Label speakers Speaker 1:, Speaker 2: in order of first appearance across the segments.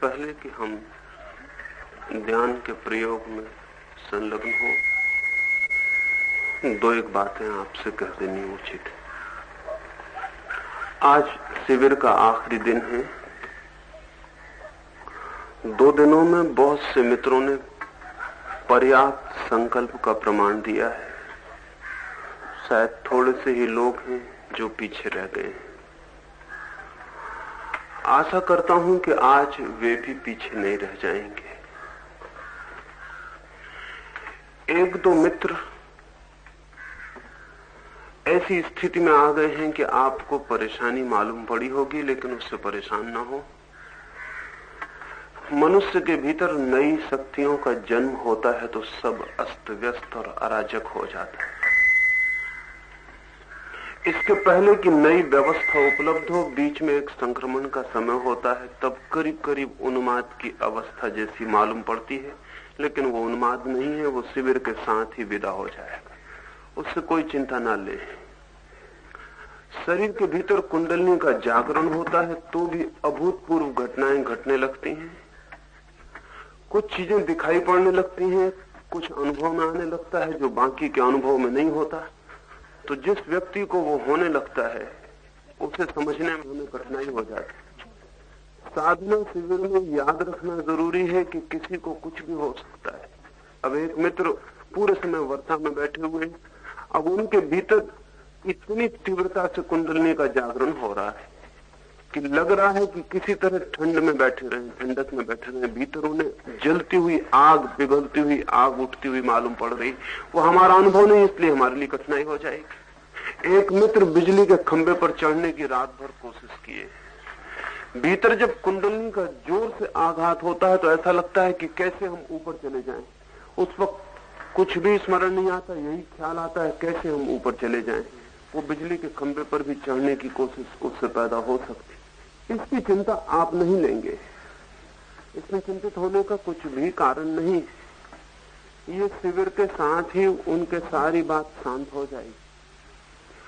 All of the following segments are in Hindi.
Speaker 1: पहले कि हम ध्यान के प्रयोग में संलग्न हो, दो एक बातें आपसे कह देनी उचित है। आज शिविर का आखिरी दिन है। 2 दिनों में बहुत से मित्रों ने पर्याप्त संकल्प का प्रमाण दिया है। शायद थोड़े से ही लोग हैं जो पीछे रह गए हैं। आशा करता हूं कि आज वे भी पीछे नहीं रह जाएंगे। 1-2 मित्र ऐसी स्थिति में आ गए हैं कि आपको परेशानी मालूम पड़ी होगी, लेकिन उससे परेशान ना हो। मनुष्य के भीतर नई शक्तियों का जन्म होता है तो सब अस्त व्यस्त और अराजक हो जाता है। इसके पहले कि नई व्यवस्था उपलब्ध हो, बीच में एक संक्रमण का समय होता है, तब करीब करीब उन्माद की अवस्था जैसी मालूम पड़ती है। लेकिन वो उन्माद नहीं है, वो शिविर के साथ ही विदा हो जाएगा। उससे कोई चिंता ना ले। शरीर के भीतर कुंडलिनी का जागरण होता है तो भी अभूतपूर्व घटनाएं घटने लगती हैं। कुछ चीजें दिखाई पड़ने लगती हैं, कुछ अनुभव में आने लगता है जो बाकी के अनुभव में नहीं होता। तो जिस व्यक्ति को वो होने लगता है उसे समझने में हमें कठिनाई हो जाती है। साधना शिविर में याद रखना जरूरी है कि किसी को कुछ भी हो सकता है। अब एक मित्र पूरे समय वर्षा में बैठे हुए, अब उनके भीतर इतनी तीव्रता से कुंडलिनी का जागरण हो रहा है कि लग रहा है कि किसी तरह ठंड में बैठे रहे, ठंडक में बैठे रहे। भीतर उन्हें जलती हुई आग, पिघलती हुई आग उठती हुई मालूम पड़ रही। वो हमारा अनुभव नहीं, इसलिए हमारे लिए कठिनाई हो जाएगी। एक मित्र बिजली के खंभे पर चढ़ने की रात भर कोशिश किए। भीतर जब कुंडलिनी का जोर से आघात होता है तो ऐसा लगता है कि कैसे हम ऊपर चले जाएं। उस वक्त कुछ भी स्मरण नहीं आता, यही ख्याल आता है कैसे हम ऊपर चले जाएं। वो बिजली के खंभे पर भी चढ़ने की कोशिश उससे पैदा हो सकती। इसकी चिंता आप नहीं लेंगे, इसमें चिंतित होने का कुछ भी कारण नहीं। ये शिविर के साथ ही उनके सारी बात शांत हो जाएगी।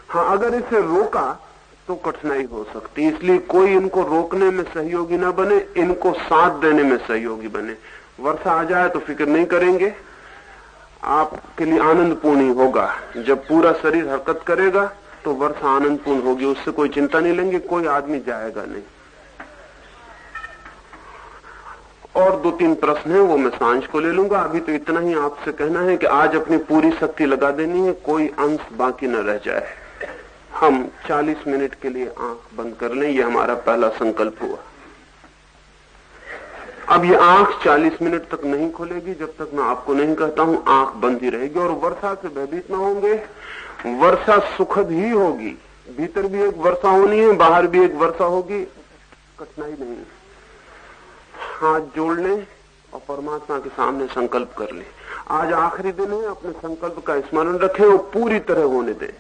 Speaker 1: हाँ, अगर इसे रोका तो कठिनाई हो सकती है, इसलिए कोई इनको रोकने में सहयोगी ना बने, इनको साथ देने में सहयोगी बने। वर्षा आ जाए तो फिक्र नहीं करेंगे, आपके लिए आनंदपूर्ण ही होगा। जब पूरा शरीर हरकत करेगा तो वर्षा आनंदपूर्ण होगी, उससे कोई चिंता नहीं लेंगे, कोई आदमी जाएगा नहीं। और 2-3 प्रश्न है, वो मैं सांझ को ले लूंगा। अभी तो इतना ही आपसे कहना है कि आज अपनी पूरी शक्ति लगा देनी है, कोई अंश बाकी न रह जाए। हम 40 मिनट के लिए आंख बंद कर लें, ये हमारा पहला संकल्प हुआ। अब ये आंख 40 मिनट तक नहीं खुलेगी जब तक मैं आपको नहीं कहता हूं। आंख बंद ही रहेगी और वर्षा से भयभीत न होंगे। वर्षा सुखद ही होगी, भीतर भी एक वर्षा होनी है, बाहर भी एक वर्षा होगी, कठिनाई नहीं। हाथ जोड़ लें और परमात्मा के सामने संकल्प कर लें। आज आखिरी दिन है, अपने संकल्प का स्मरण रखें और पूरी तरह होने दें।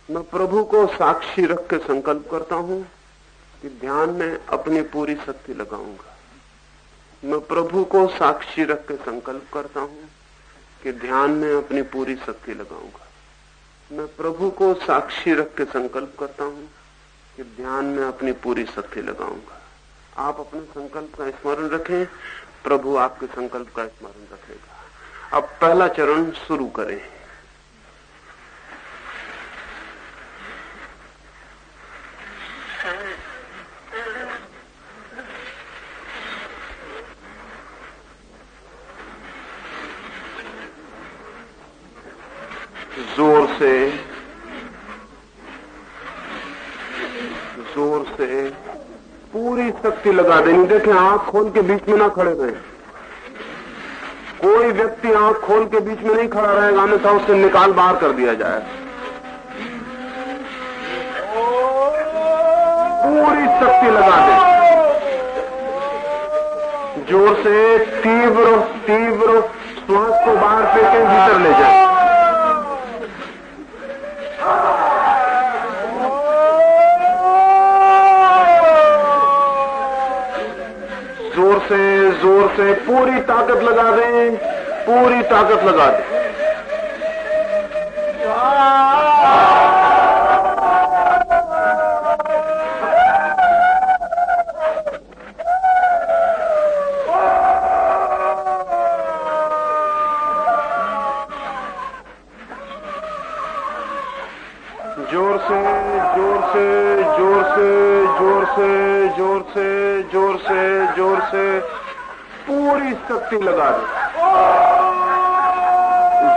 Speaker 1: मैं प्रभु को साक्षी रख के संकल्प करता हूं कि ध्यान में अपनी पूरी शक्ति लगाऊंगा। मैं प्रभु को साक्षी रख के संकल्प करता हूं कि ध्यान में अपनी पूरी शक्ति लगाऊंगा। मैं प्रभु को साक्षी रख के संकल्प करता हूं कि ध्यान में अपनी पूरी शक्ति लगाऊंगा। आप अपने संकल्प का स्मरण रखें, प्रभु आपके संकल्प का स्मरण रखेगा। अब पहला चरण शुरू करें। जोर से पूरी शक्ति लगा देनी। देखें, आंख खोल के बीच में ना खड़े रहे। कोई व्यक्ति आंख खोल के बीच में नहीं खड़ा रहेगा, अन्यथा उससे निकाल बाहर कर दिया जाए। पूरी शक्ति लगा दे, जोर से तीव्र तीव्र श्वास को बाहर फेंकें, भीतर ले जाए। जोर से पूरी ताकत लगा दें, पूरी ताकत लगा दें। जोर से, जोर से, जोर से, जोर से, जोर से, जोर से, जोर से पूरी शक्ति लगा दे।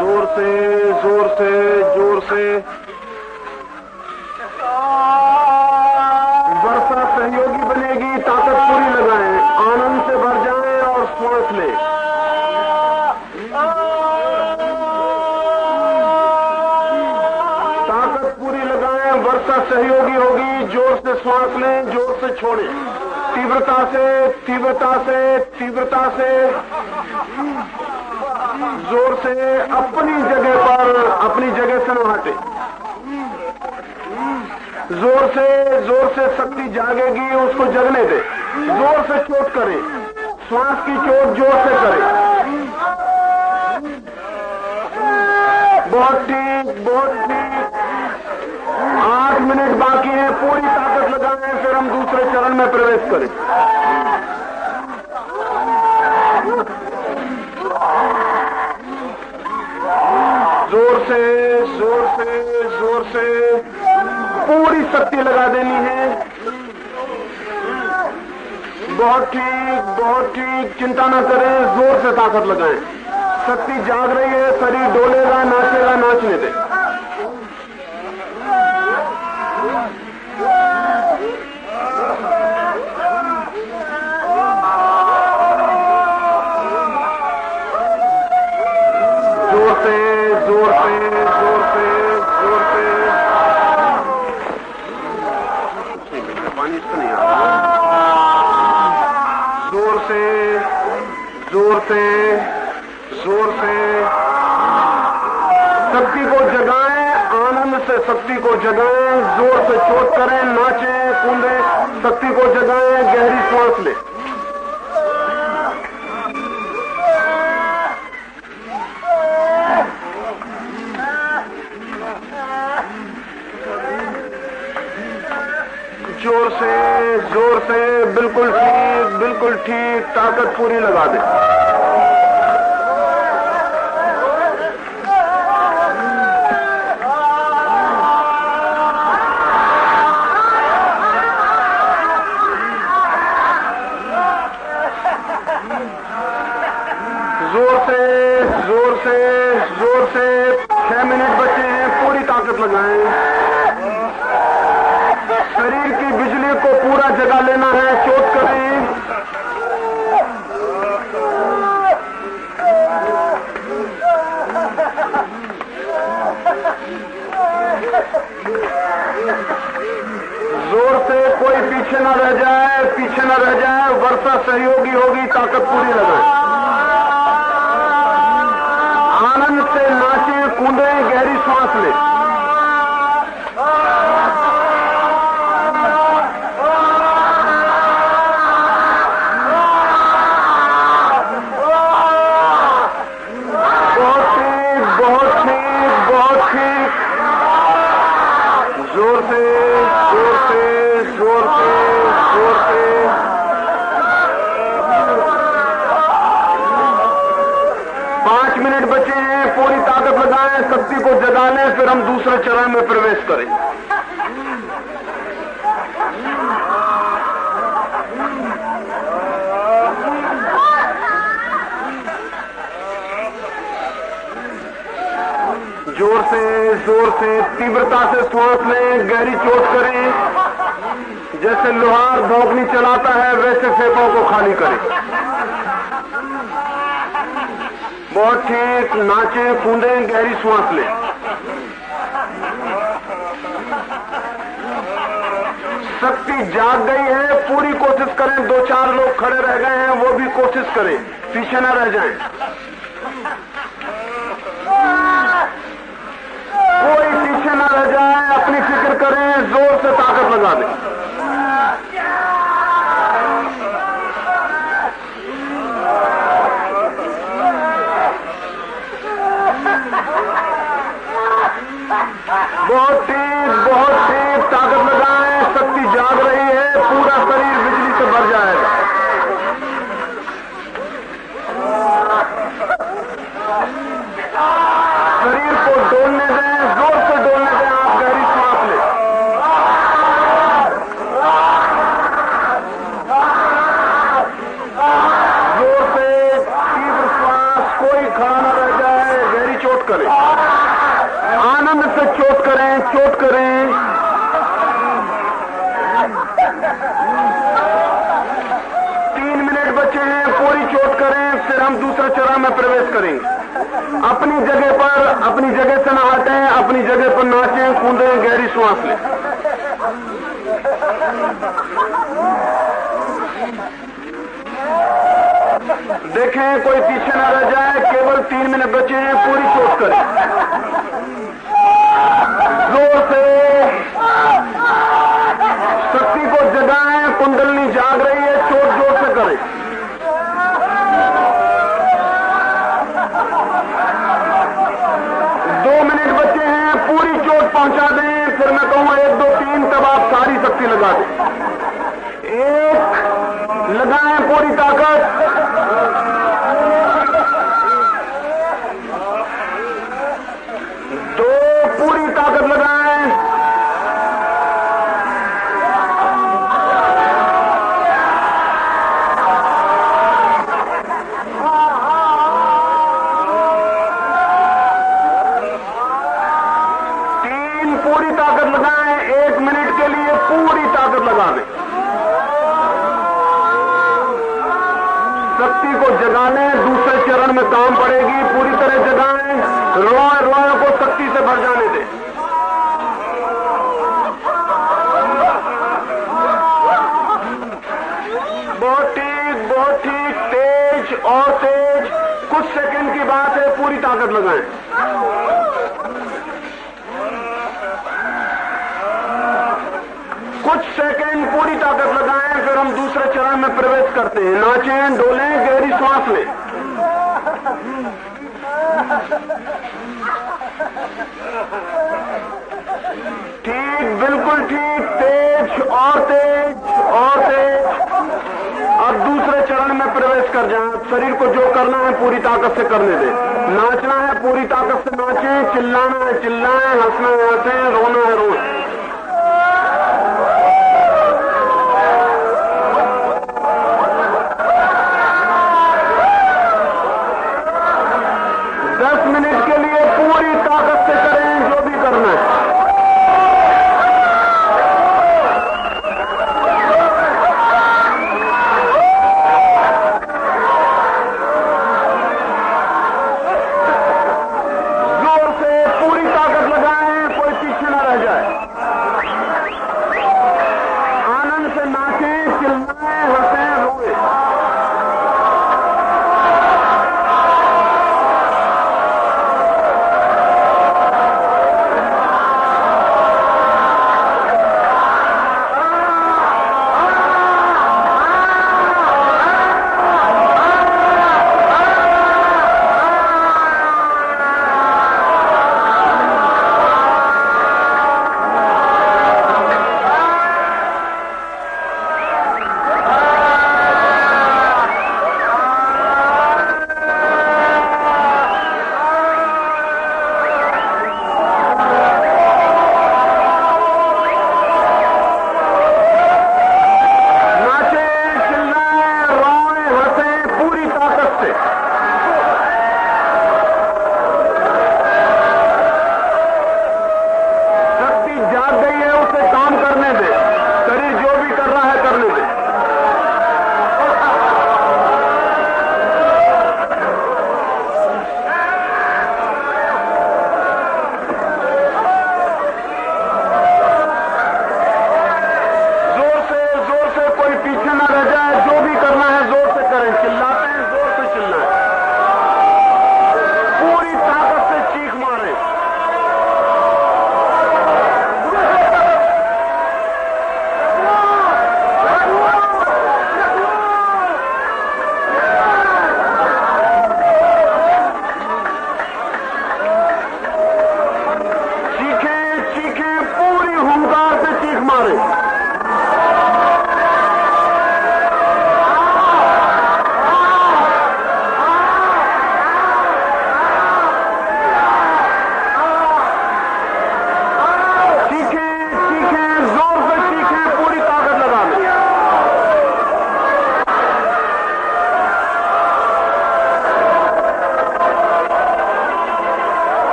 Speaker 1: जोर से, जोर से, जोर से। वर्षा सहयोगी बनेगी, ताकत पूरी लगाएं, आनंद से भर जाएं और श्वास लें। ताकत पूरी लगाएं, वर्षा सहयोगी होगी। जोर से श्वास लें, जोर से छोड़ें, तीव्रता से, तीव्रता से, तीव्रता से, जोर से, अपनी जगह पर, अपनी जगह से न हटे। जोर से शक्ति जागेगी, उसको जगने दे। जोर से चोट करें, श्वास की चोट जोर से करें। बहुत ठीक, बहुत ठीक। 8 मिनट बाकी है, पूरी ताकत लगाएं, फिर हम दूसरे चरण में प्रवेश करें। जोर से, जोर से, जोर से पूरी शक्ति लगा देनी है। बहुत ठीक, बहुत ठीक। चिंता न करें, जोर से ताकत लगाएं। शक्ति जाग रही है, शरीर डोलेगा, नाचेगा, नाचने दे। जोर से, जोर से, जोर से, जोर से। पानी इसको नहीं आ रहा। जोर से, जोर से, जोर से शक्ति को जगाएं, आनंद से शक्ति को जगाएं। जोर से चोट करें, नाचें, कूदें, शक्ति को जगाएं। गहरी सांस लें। जोर से, जोर से, बिल्कुल ठीक, बिल्कुल ठीक। ताकत पूरी लगा दे। जोर से, जोर से, जोर से। 6 मिनट बचे हैं, पूरी ताकत लगाएं। शरीर की बिजली को पूरा जगा लेना है। चोट करें। जोर से, कोई पीछे न रह जाए, पीछे न रह जाए। वर्षा सहयोगी होगी, ताकत पूरी लगाएं। आनंद से नाचें, कूदें, गहरी सांस लें। जोर से, जोर से, जोर से, जोर से। 5 मिनट बचे हैं, पूरी ताकत लगाएं, शक्ति को जगा लें, फिर हम दूसरे चरण में प्रवेश करें। जोर से, जोर से, तीव्रता से श्वास लें, गहरी चोट करें। जैसे लोहार धोखनी चलाता है, वैसे फेफड़ों को खाली करें। बहुत ठीक। नाचें, कूदें, गहरी श्वास लें। शक्ति जाग गई है, पूरी कोशिश करें। 2-4 लोग खड़े रह गए हैं, वो भी कोशिश करें, पीछे न रह जाएं। कोई पीछे न रह जाए, अपनी फिक्र करें। जोर से ताकत लगा दें। बहुत ठीक, बहुत ठीक। ताकत लगाएं, शक्ति जाग रही है, पूरा शरीर बिजली से भर जाएगा। शरीर को डोलने दें, जोर से डोलने दें। आप गहरी सांस प्रवेश करेंगे। अपनी जगह से ना हटें, अपनी जगह पर नाचें, कूदें, गहरी श्वास लें। देखें कोई पीछे ना रह जाए। केवल 3 मिनट बचे हैं, पूरी चोट करें, जोर से शक्ति को जगाएं। कुंडलनी जाग रही है, चोट जोर से करें। पहुंचा दें, फिर मैं कहूं 1 2 3, तब आप सारी शक्ति लगा दें। 1 लगाएं पूरी ताकत, 2 पूरी ताकत लगाएं, 3 पूरी ताकत लगाएं। 1 मिनट के लिए पूरी ताकत लगा दें। शक्ति को जगा लें, दूसरे चरण में काम पड़ेगी। पूरी तरह जगाएं, रोए को शक्ति से भर जाने दें। बहुत ठीक, तेज और तेज। कुछ सेकंड की बात है, पूरी ताकत लगाएं। कुछ सेकंड पूरी ताकत लगाएं, फिर हम दूसरे चरण में प्रवेश करते हैं। नाचें, डोलें, गहरी श्वास लें। ठीक, बिल्कुल ठीक, तेज और तेज और तेज। अब दूसरे चरण में प्रवेश कर जाएं। शरीर को जो करना है पूरी ताकत से करने दें। नाचना है, पूरी ताकत से नाचें। चिल्लाना है चिल्लाएं, हंसना है हंसें, रोना है रोएं। पूरी ताकत से करें जो भी करना है। जोर से पूरी ताकत लगाएं, कोई पीछे ना रह जाए। आनंद से नाचें, चिल्लाएं, हंसें, रोएं।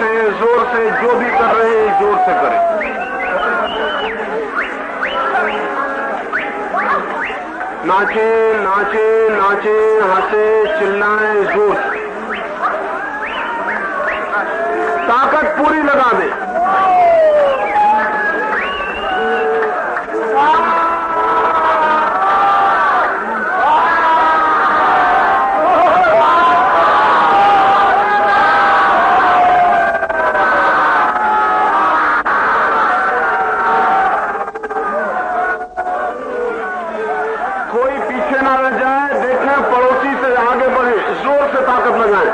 Speaker 1: से जो भी कर रहे हैं जोर से करें। नाचे नाचे नाचे, हंसे, चिल्लाएं जोर से, ताकत पूरी लगा दें। कोई पीछे ना रह जाए, देखें पड़ोसी से आगे बढ़े, जोर से ताकत लगाएं।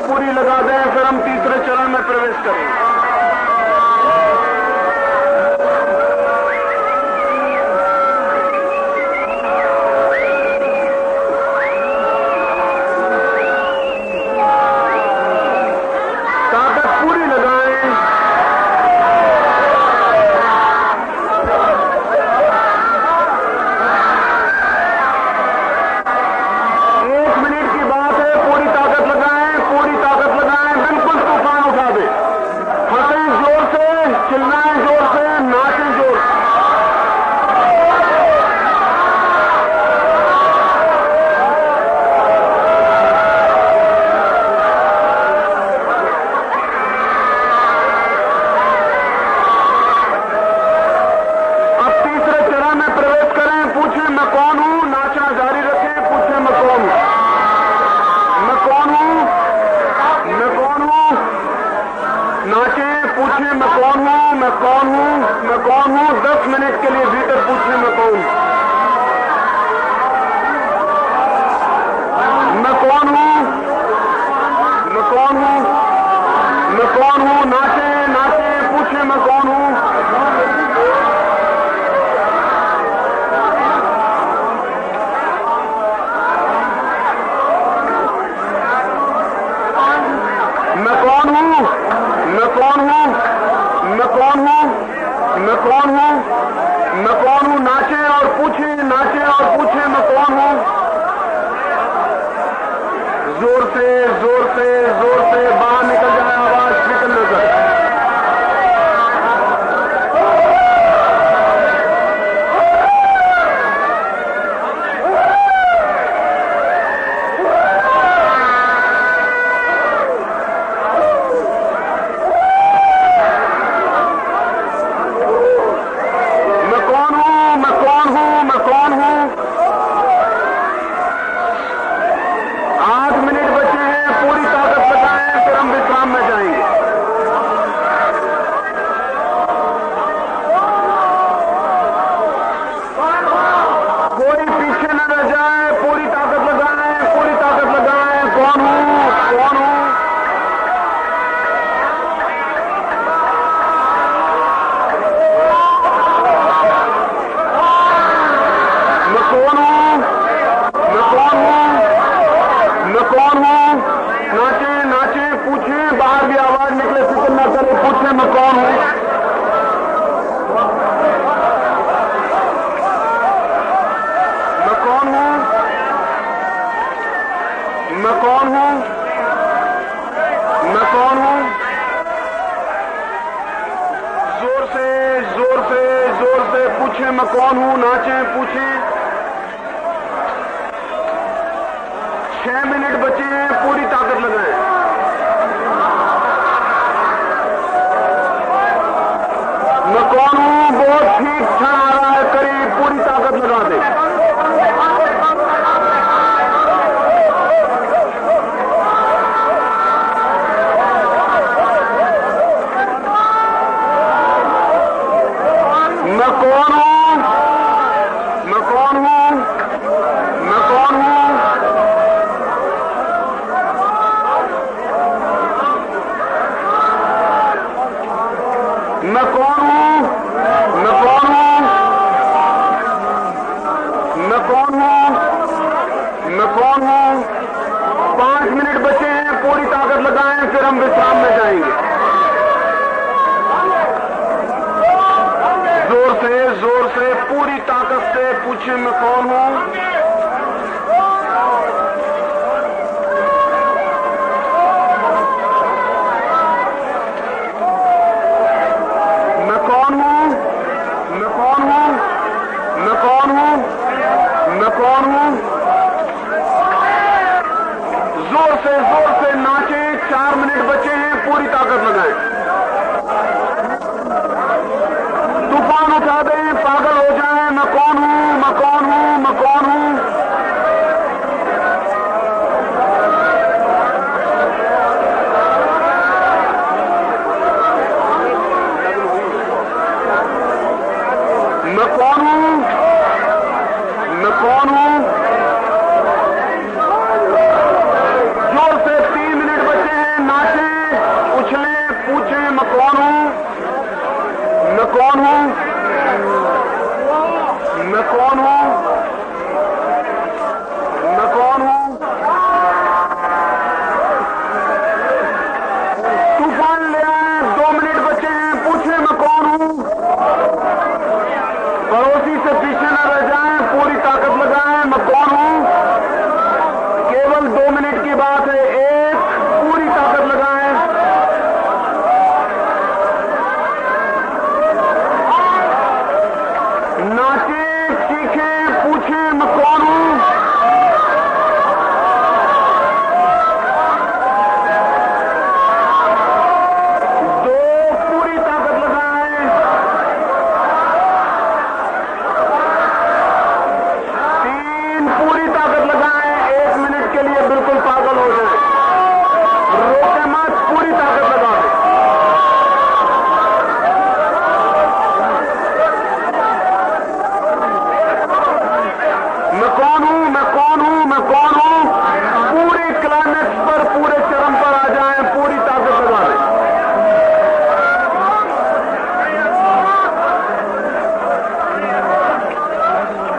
Speaker 1: पूरी लगा दें, फिर हम तीसरे चरण में प्रवेश करेंगे। ताकत पूरी लगाएं। एक मिनट की बात है, पूरी ताकत लगाएं, पूरी ताकत लगाएं, बिल्कुल तूफान उठा दे। हंसें जोर से, चिल्लाएं जोर से, नाचें जोर से। अब तीसरे चरण में प्रवेश करें। पूछें मैं कौन हूं, नाचना जारी रखें। पूछें मैं कौन हूं, मैं कौन हूं, मैं कौन हूं। नाचें, पूछें मैं कौन हूं, मैं कौन हूं, मैं कौन हूं। 10 मिनट के लिए भीतर पूछें मैं कौन हूं, मैं कौन हूं, मैं कौन हूं, मैं कौन हूं। नाचें नाचें, पूछें मैं कौन हूं। मैं कौन हूं, मैं कौन हूं, मैं कौन हूं, मैं कौन हूं, मैं कौन हूं। नाचे और पूछे, नाचे और पूछे मैं कौन हूं। जोर से जोर से जोर से बाहर निकल जाए, आवाज फिक्र न कर। मैं कौन हूं, मैं कौन हूं, मैं कौन हूं। 8 मिनट बचे हैं, पूरी ताकत लगा मैं कौन हूं? मैं कौन हूं? जोर से जोर से जोर से पूछे मैं कौन हूं, नाचे पूछे। 6 मिनट बचे हैं, पूरी ताकत लगाएं। मैं कौन हूं? बहुत ठीक क्षण आ रहा है, करीब, पूरी ताकत लगा दे। मैं कौन हूं? मैं कौन हूं? मैं कौन हूं? मैं कौन हूं? मैं कौन हूं? मैं कौन हूं? मैं कौन हूं? 5 मिनट बचे हैं, पूरी ताकत लगाएं, फिर हम विश्राम में जाएंगे। जोर से पूरी ताकत से पूछे मैं कौन हूं? मैं कौन हूं? मैं कौन हूं? मैं कौन हूं? मैं कौन हूं? जोर से नाचे। 4 मिनट बचे हैं, पूरी ताकत लगाएं। तूफान उठा दें, पागल हो जाएं। मैं कौन हूं? मैं कौन हूं? मैं कौन हूं? मैं कौन हूं? मैं कौन हूं? जोर से 3 मिनट बचे हैं, नाचे उछले पूछे मैं कौन हूं? मैं कौन हूं? मैं कौन हूं? मैं कौन हूं? तूफान ले आए। 2 मिनट बचे हैं, पूछे मैं कौन हूं? पड़ोसी से पीछे न रह जाएं, पूरी ताकत लगाएं। मैं कौन हूं? केवल 2 मिनट की बात है। एक, पूरी ताकत लगाएं। नाचे चीखे पूछे मैं कौन हूं? दो, पूरी ताकत लगाएं। 3, पूरी ताकत लगाएं। 1 मिनट के लिए बिल्कुल पागल हो जाएं। रोके मत, पूरी ताकत लगा दें। मैं कौन हूं? मैं कौन हूं? मैं कौन हूं? पूरे क्लाइमेक्स पर, पूरे चरम पर आ जाएं, पूरी ताकत लगा दें।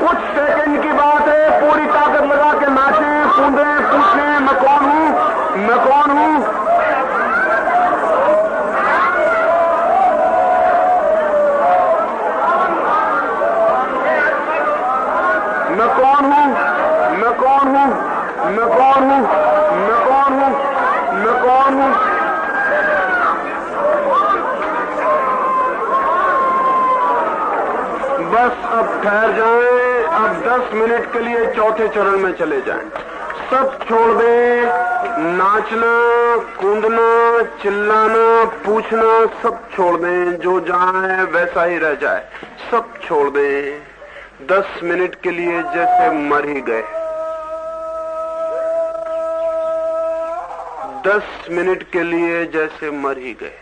Speaker 1: कुछ सेकंड की बात है, पूरी ताकत लगा के नाचें, कूदें, पूछें मैं कौन हूं? मैं कौन हूं? मैं कौन हूं? मैं कौन हूं? मैं कौन हूं? मैं कौन हूं? मैं कौन हूं? बस अब ठहर जाएं। अब 10 मिनट के लिए चौथे चरण में चले जाएं। सब छोड़ दें। नाचना, कूदना, चिल्लाना, पूछना सब छोड़ दें। जो जहां है वैसा ही रह जाए। सब छोड़ दें। 10 मिनट के लिए जैसे मर ही गए। 10 मिनट के लिए जैसे मर ही गए।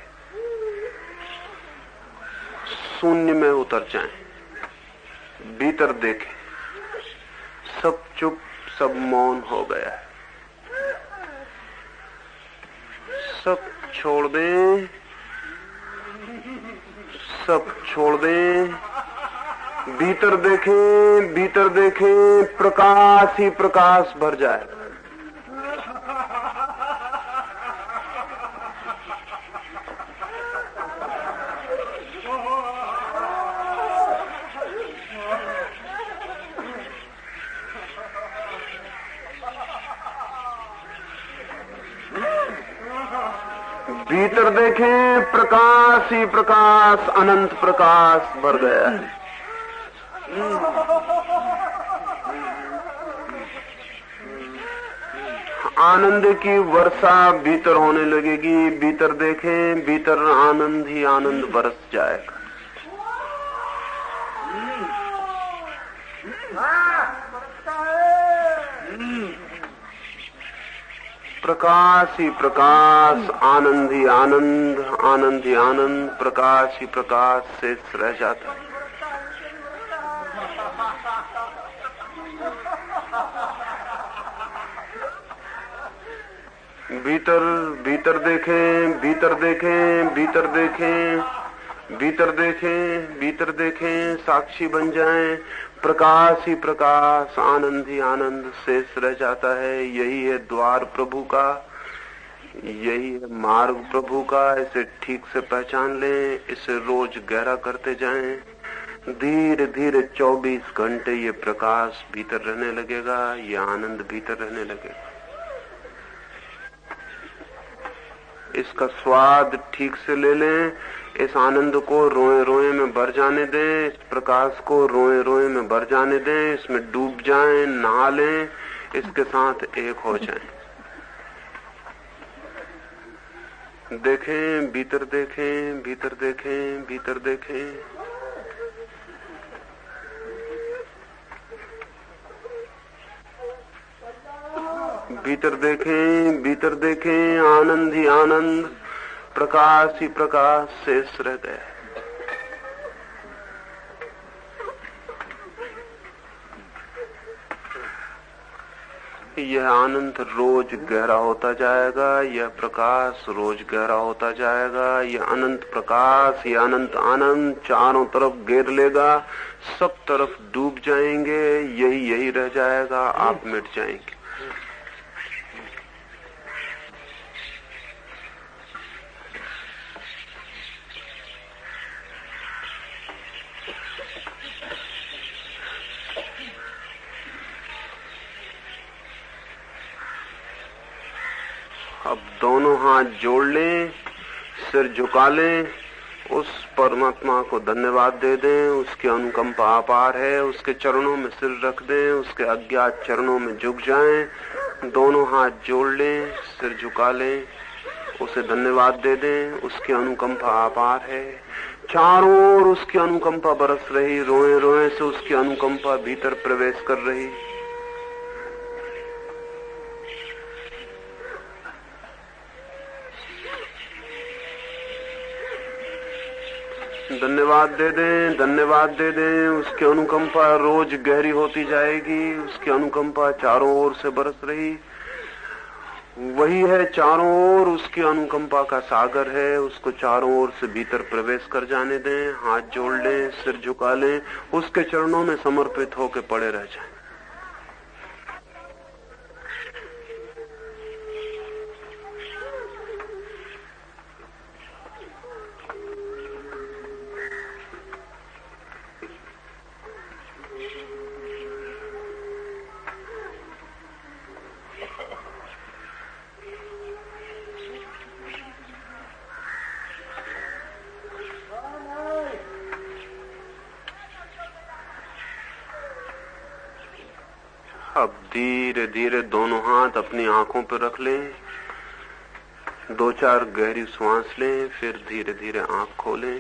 Speaker 1: शून्य में उतर जाएं। भीतर देखें। सब चुप, सब मौन हो गया है। सब छोड़ दें। सब छोड़ दें। भीतर देखें, भीतर देखें। प्रकाश ही प्रकाश भर जाए। भीतर देखें, प्रकाश ही प्रकाश, अनंत प्रकाश भर गया है। आनंद की वर्षा भीतर होने लगेगी। भीतर देखें, भीतर आनंद ही आनंद बरस जाएगा। प्रकाश ही प्रकाश, आनंद ही आनंद, आनंद ही आनंद, प्रकाश ही प्रकाश शेष रह जाता है। भीतर भीतर देखें, भीतर देखें, भीतर देखें, भीतर देखें, भीतर देखें, साक्षी बन जाएं। प्रकाश ही प्रकाश, आनंद ही आनंद शेष रह जाता है। यही है द्वार प्रभु का, यही है मार्ग प्रभु का। इसे ठीक से पहचान लें, इसे रोज गहरा करते जाएं। धीरे धीरे 24 घंटे ये प्रकाश भीतर रहने लगेगा, ये आनंद भीतर रहने लगेगा। इसका स्वाद ठीक से ले लें। इस आनंद को रोए रोए में भर जाने दें, इस प्रकाश को रोए रोए में भर जाने दें। इसमें डूब जाएं, नहा लें, इसके साथ एक हो जाएं। देखें, भीतर देखें, भीतर देखें, भीतर देखें। भीतर देखें, भीतर देखें, आनंद ही आनंद, प्रकाश ही प्रकाश शेष रह गया। यह आनंद रोज गहरा होता जाएगा, यह प्रकाश रोज गहरा होता जाएगा। यह अनंत प्रकाश, यह अनंत आनंद चारों तरफ घेर लेगा, सब तरफ डूब जाएंगे। यही रह जाएगा, आप मिट जाएंगे। अब दोनों हाथ जोड़ लें, सिर झुका लें, उस परमात्मा को धन्यवाद दे दें। उसकी अनुकंपा अपार है, उसके चरणों में सिर रख दें, उसके अज्ञात चरणों में झुक जाएं। दोनों हाथ जोड़ लें, सिर झुका लें, उसे धन्यवाद दे दें। उसकी अनुकंपा अपार है, चारों ओर उसकी अनुकंपा बरस रही, रोए रोए से उसकी अनुकंपा भीतर प्रवेश कर रही। धन्यवाद दे दें, धन्यवाद दे दें। उसकी अनुकंपा रोज गहरी होती जाएगी, उसकी अनुकंपा चारों ओर से बरस रही। वही है चारों ओर, उसकी अनुकंपा का सागर है। उसको चारों ओर से भीतर प्रवेश कर जाने दें। हाथ जोड़ लें, सिर झुका लें, उसके चरणों में समर्पित होकर पड़े रह जाएं। अब धीरे धीरे दोनों हाथ अपनी आंखों पर रख लें। 2-4 गहरी सांस लें, फिर धीरे धीरे आंख खोलें।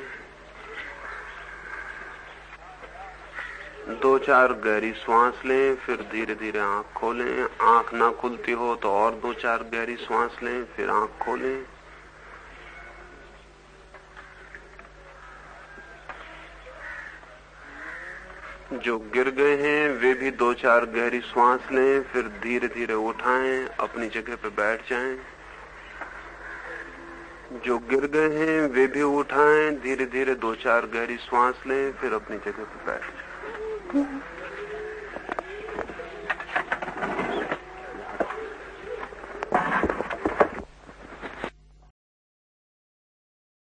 Speaker 1: 2-4 गहरी सांस लें, फिर धीरे धीरे आंख खोलें। आंख ना खुलती हो तो और 2-4 गहरी सांस लें, फिर आंख खोलें। जो गिर गए हैं वे भी 2-4 गहरी सांस लें, फिर धीरे धीरे उठाएं, अपनी जगह पे बैठ जाएं। जो गिर गए हैं वे भी उठाएं, धीरे धीरे 2-4 गहरी सांस लें, फिर अपनी जगह पे बैठ जाएं।